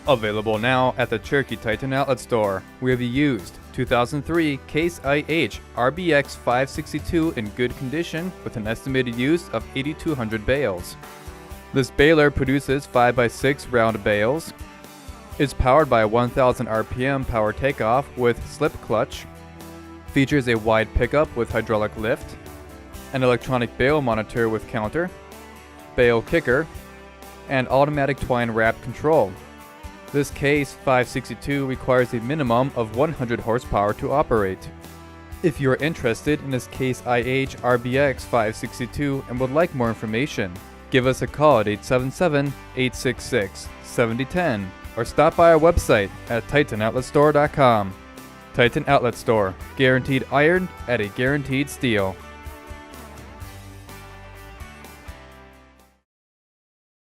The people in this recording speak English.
Available now at the Cherokee Titan Outlet Store. We have a used 2003 Case IH RBX562 in good condition with an estimated use of 8,200 bales. This baler produces 5x6 round bales, is powered by a 1000 RPM power takeoff with slip clutch, features a wide pickup with hydraulic lift, an electronic bale monitor with counter, Bale Kicker, and automatic twine wrap control. This Case 562 requires a minimum of 100 horsepower to operate. If you are interested in this Case IH RBX562 and would like more information, give us a call at 877-866-7010 or stop by our website at TitanOutletStore.com. Titan Outlet Store, guaranteed iron at a guaranteed steel.